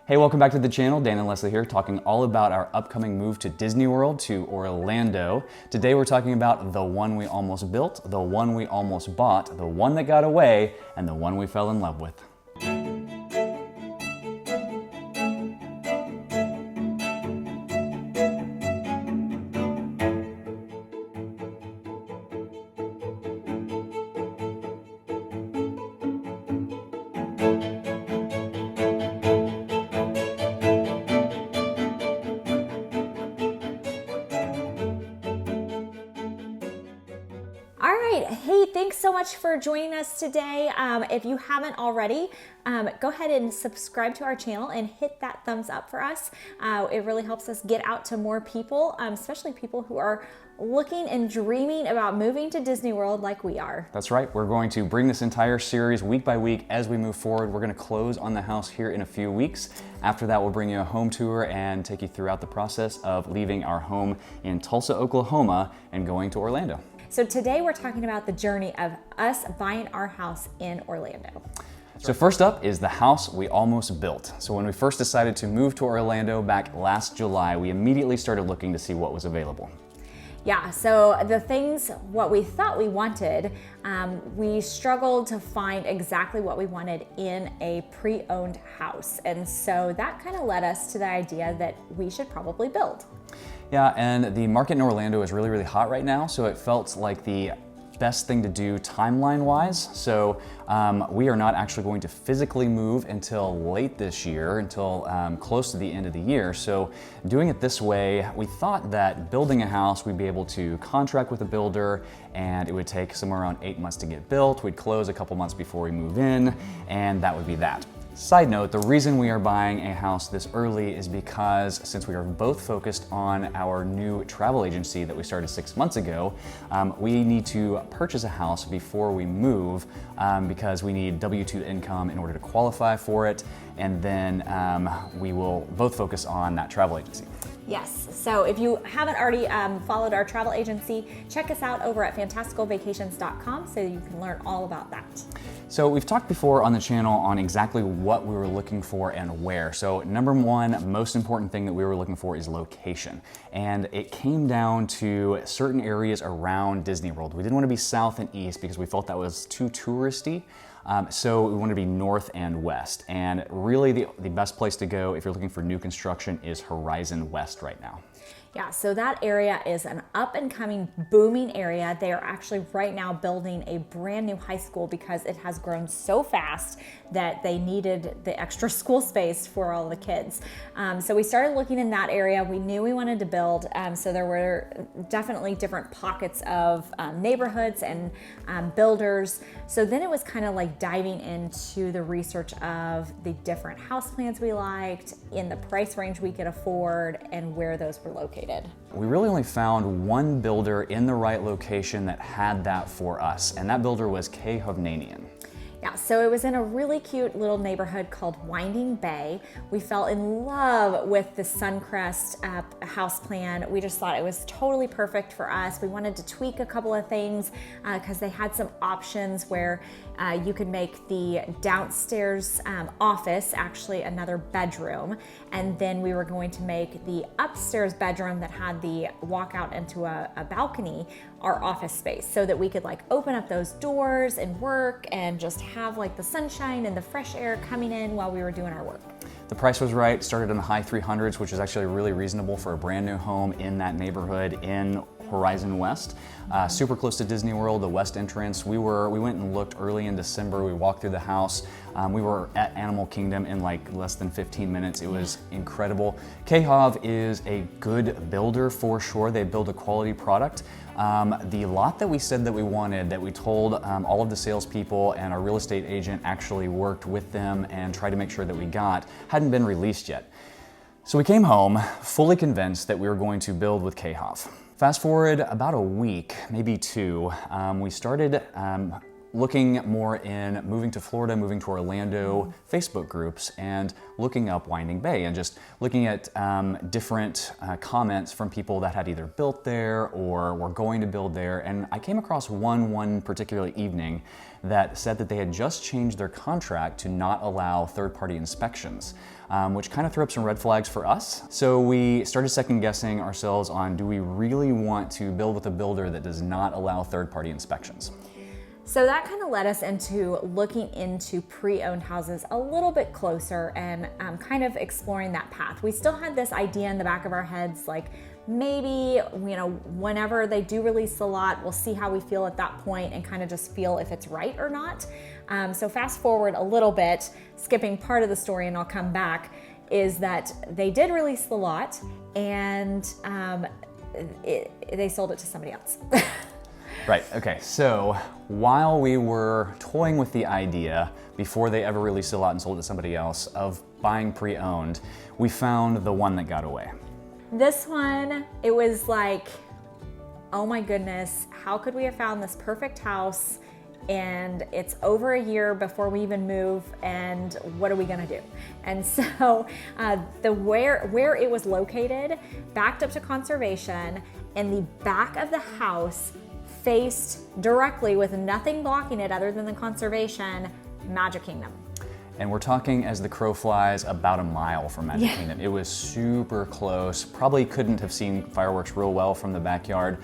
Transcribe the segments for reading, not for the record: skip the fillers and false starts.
Hey, welcome back to the channel. Dan and Leslie here, talking all about our upcoming move to Disney World, to Orlando. Today we're talking about the one we almost built, the one we almost bought, the one that got away, and the one we fell in love with. All right, hey, thanks so much for joining us today. If you haven't already, go ahead and subscribe to our channel and hit that thumbs up for us. It really helps us get out to more people, especially people who are looking and dreaming about moving to Disney World like we are. That's right. We're going to bring this entire series week by week as we move forward. We're going to close on the house here in a few weeks. After that, we'll bring you a home tour and take you throughout the process of leaving our home in Tulsa, Oklahoma and going to Orlando. So today we're talking about the journey of us buying our house in Orlando. So first up is the house we almost built. So when we first decided to move to Orlando back last July, we immediately started looking to see what was available. Yeah, so the things, what we thought we wanted, we struggled to find exactly what we wanted in a pre-owned house. And so that kind of led us to the idea that we should probably build. Yeah, and the market in Orlando is really, really hot right now, so it felt like the best thing to do timeline-wise. So we are not actually going to physically move until late this year, until close to the end of the year. So doing it this way, we thought that building a house, we'd be able to contract with a builder, and it would take somewhere around 8 months to get built. We'd close a couple months before we move in, and that would be that. Side note, the reason we are buying a house this early is because since we are both focused on our new travel agency that we started 6 months ago, we need to purchase a house before we move because we need W-2 income in order to qualify for it, and then we will both focus on that travel agency. Yes, so if you haven't already followed our travel agency, check us out over at fantasticalvacations.com so you can learn all about that. So we've talked before on the channel on exactly what we were looking for and where. So number one, most important thing that we were looking for is location. And it came down to certain areas around Disney World. We didn't want to be south and east because we felt that was too touristy. So we want to be north and west. And really the best place to go if you're looking for new construction is Horizon West right now. Yeah, so that area is an up and coming booming area. They are actually right now building a brand new high school because it has grown so fast that they needed the extra school space for all the kids. So we started looking in that area. We knew we wanted to build. So there were definitely different pockets of neighborhoods and builders. So then it was kind of like diving into the research of the different house plans we liked, in the price range we could afford, and where those were located. We really only found one builder in the right location that had that for us, and that builder was K. Hovnanian. Yeah, so it was in a really cute little neighborhood called Winding Bay. We fell in love with the Suncrest house plan. We just thought it was totally perfect for us. We wanted to tweak a couple of things because they had some options where you could make the downstairs office actually another bedroom, and then we were going to make the upstairs bedroom that had the walkout into a balcony our office space, so that we could like open up those doors and work and just have like the sunshine and the fresh air coming in while we were doing our work. The price was right, started in the high 300s, which is actually really reasonable for a brand new home in that neighborhood in Horizon West. Super close to Disney World, the west entrance. We went and looked early in December. We walked through the house. We were at Animal Kingdom in like less than 15 minutes. It was incredible. K-Hov is a good builder for sure. They build a quality product. The lot that we said that we wanted, that we told all of the salespeople and our real estate agent actually worked with them and tried to make sure that we got, hadn't been released yet. So we came home fully convinced that we were going to build with K-Hov. Fast forward about a week, maybe two, we started looking more in moving to Florida, moving to Orlando Facebook groups and looking up Winding Bay and just looking at different comments from people that had either built there or were going to build there. And I came across one particular evening that said that they had just changed their contract to not allow third-party inspections, which kind of threw up some red flags for us. So we started second guessing ourselves on, do we really want to build with a builder that does not allow third-party inspections? So that kind of led us into looking into pre-owned houses a little bit closer and kind of exploring that path. We still had this idea in the back of our heads, like maybe, whenever they do release the lot, we'll see how we feel at that point and kind of just feel if it's right or not. So fast forward a little bit, skipping part of the story and I'll come back, is that they did release the lot and they sold it to somebody else. Right, okay, so while we were toying with the idea, before they ever released a lot and sold it to somebody else, of buying pre-owned, we found the one that got away. This one, it was like, oh my goodness, how could we have found this perfect house and it's over a year before we even move, and what are we gonna do? And so where it was located, backed up to conservation, and the back of the house faced directly, with nothing blocking it other than the conservation, Magic Kingdom. And we're talking, as the crow flies, about a mile from Magic Kingdom. It was super close. Probably couldn't have seen fireworks real well from the backyard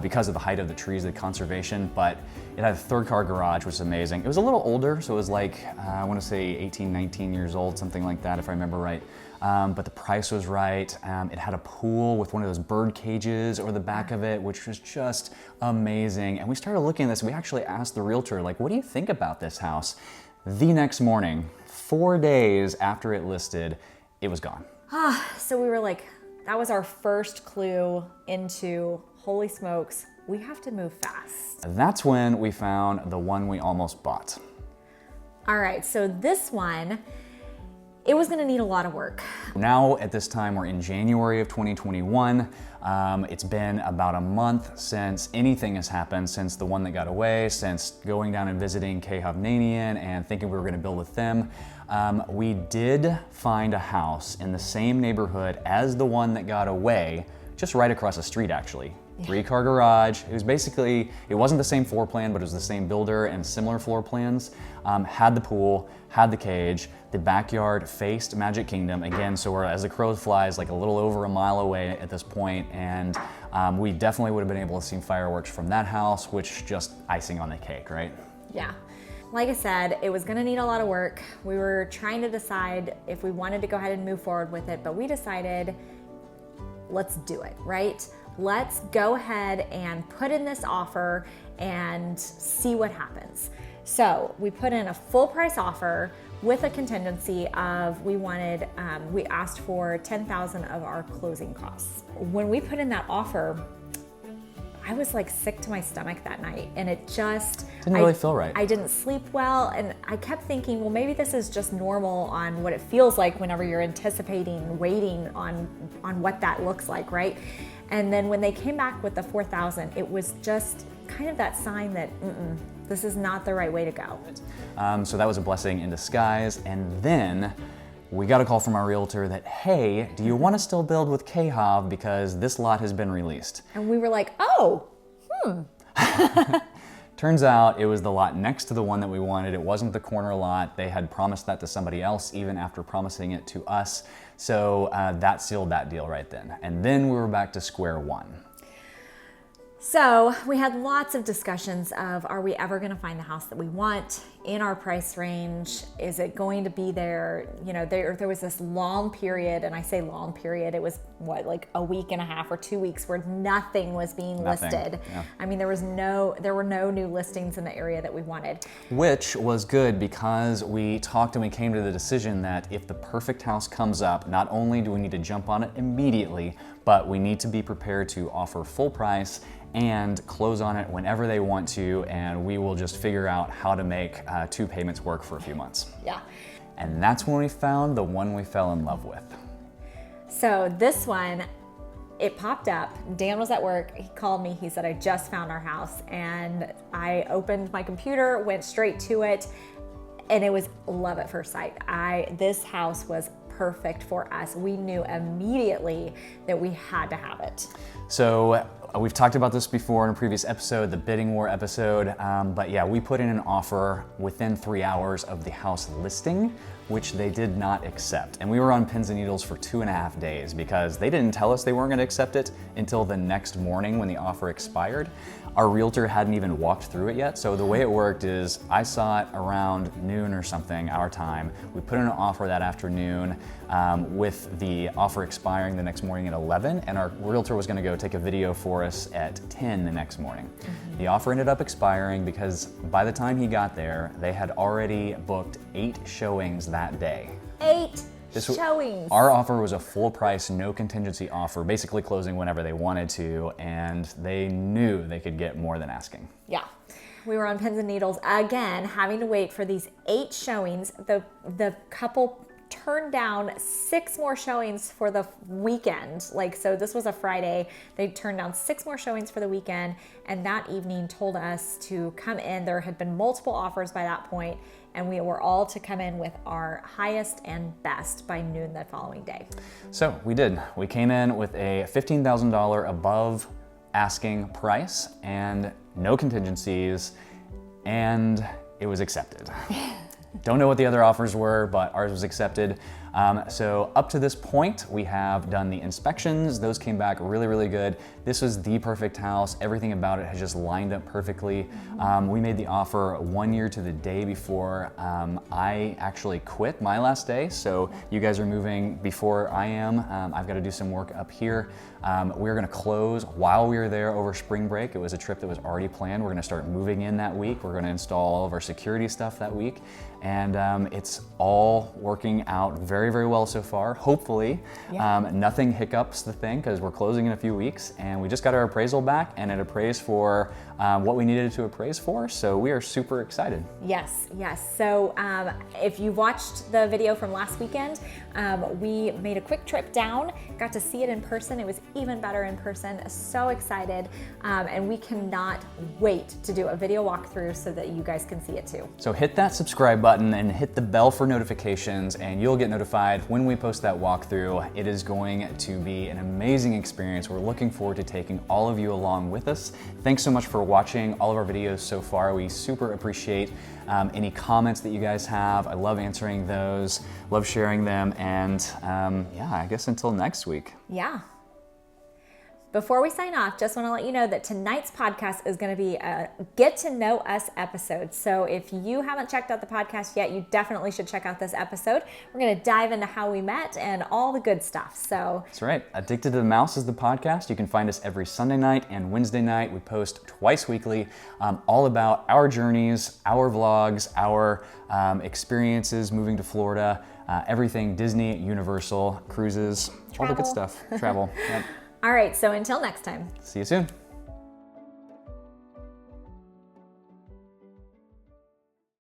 because of the height of the trees, the conservation, but it had a third car garage, which was amazing. It was a little older, so it was like, I want to say 18, 19 years old, something like that, if I remember right. But the price was right. It had a pool with one of those bird cages over the back of it, which was just amazing. And we started looking at this. We actually asked the realtor, like, what do you think about this house? The next morning, 4 days after it listed, it was gone. So we were like, that was our first clue into, holy smokes, we have to move fast. That's when we found the one we almost bought. All right, so this one, it was gonna need a lot of work. Now at this time, we're in January of 2021. It's been about a month since anything has happened, since the one that got away, since going down and visiting K Hovnanian and thinking we were gonna build with them. We did find a house in the same neighborhood as the one that got away, just right across the street actually. 3-car garage. It was basically, it wasn't the same floor plan, but it was the same builder and similar floor plans. Had the pool, had the cage, the backyard faced Magic Kingdom. Again, so we're, as the crow flies, like a little over a mile away at this point, and we definitely would have been able to see fireworks from that house, which just icing on the cake, right? Yeah. Like I said, it was gonna need a lot of work. We were trying to decide if we wanted to go ahead and move forward with it, but we decided, let's do it, right? Let's go ahead and put in this offer and see what happens. So we put in a full price offer with a contingency of, we asked for 10,000 of our closing costs. When we put in that offer, I was like sick to my stomach that night, and it just didn't really feel right. I didn't sleep well, and I kept thinking, well, maybe this is just normal on what it feels like whenever you're anticipating, waiting on what that looks like, right? And then when they came back with the 4,000, it was just kind of that sign that this is not the right way to go. So that was a blessing in disguise, and then we got a call from our realtor that, hey, do you want to still build with K-Hov because this lot has been released? And we were like, oh, Turns out it was the lot next to the one that we wanted. It wasn't the corner lot. They had promised that to somebody else even after promising it to us. So that sealed that deal right then. And then we were back to square one. So we had lots of discussions of, are we ever gonna find the house that we want in our price range? Is it going to be there? You know, there was this long period, and I say long period, it was what, like a week and a half or 2 weeks where nothing was being listed. Yeah. I mean, there were no new listings in the area that we wanted. Which was good because we talked and we came to the decision that if the perfect house comes up, not only do we need to jump on it immediately, but we need to be prepared to offer full price and close on it whenever they want to, and we will just figure out how to make 2 payments work for a few months. Yeah. And that's when we found the one we fell in love with. So this one, it popped up. Dan was at work. He called me. He said, I just found our house. And I opened my computer, went straight to it, and it was love at first sight. This house was perfect for us. We knew immediately that we had to have it. So we've talked about this before in a previous episode, the bidding war episode, but yeah, we put in an offer within 3 hours of the house listing, which they did not accept. And we were on pins and needles for 2.5 days because they didn't tell us they weren't gonna accept it until the next morning when the offer expired. Our realtor hadn't even walked through it yet. So the way it worked is I saw it around noon or something, our time. We put in an offer that afternoon with the offer expiring the next morning at 11, and our realtor was gonna go take a video for us at 10 the next morning. The offer ended up expiring because by the time he got there, they had already booked 8 showings that day. 8 showings. Our offer was a full price, no contingency offer, basically closing whenever they wanted to, and they knew they could get more than asking. Yeah. We were on pins and needles again, having to wait for these 8 showings. The couple turned down 6 more showings for the weekend. So this was a Friday. They turned down 6 more showings for the weekend, and that evening told us to come in. There had been multiple offers by that point, and we were all to come in with our highest and best by noon the following day. So we did. We came in with a $15,000 above asking price and no contingencies, and it was accepted. Don't know what the other offers were, but ours was accepted. So up to this point, we have done the inspections. Those came back really, really good. This was the perfect house. Everything about it has just lined up perfectly. We made the offer 1 year to the day before I actually quit my last day. So you guys are moving before I am. I've got to do some work up here. We're gonna close while we were there over spring break. It was a trip that was already planned. We're gonna start moving in that week. We're gonna install all of our security stuff that week. And it's all working out very, very well so far, hopefully. Yeah. Nothing hiccups the thing because we're closing in a few weeks, and we just got our appraisal back, and it appraised for what we needed to appraise for, so we are super excited. Yes. So if you watched the video from last weekend, we made a quick trip down, got to see it in person. It was even better in person. So excited, and we cannot wait to do a video walkthrough so that you guys can see it too. So hit that subscribe button and hit the bell for notifications, and you'll get notified when we post that walkthrough. It is going to be an amazing experience. We're looking forward to taking all of you along with us. Thanks so much for watching all of our videos so far. We super appreciate any comments that you guys have. I love answering those, love sharing them, and yeah, I guess until next week. Yeah. Before we sign off, just want to let you know that tonight's podcast is going to be a get to know us episode. So if you haven't checked out the podcast yet, you definitely should check out this episode. We're going to dive into how we met and all the good stuff. So that's right. Addicted to the Mouse is the podcast. You can find us every Sunday night and Wednesday night. We post twice weekly, all about our journeys, our vlogs, our experiences moving to Florida, everything Disney, Universal, cruises, all the good stuff, travel. Yep. All right, so until next time. See you soon.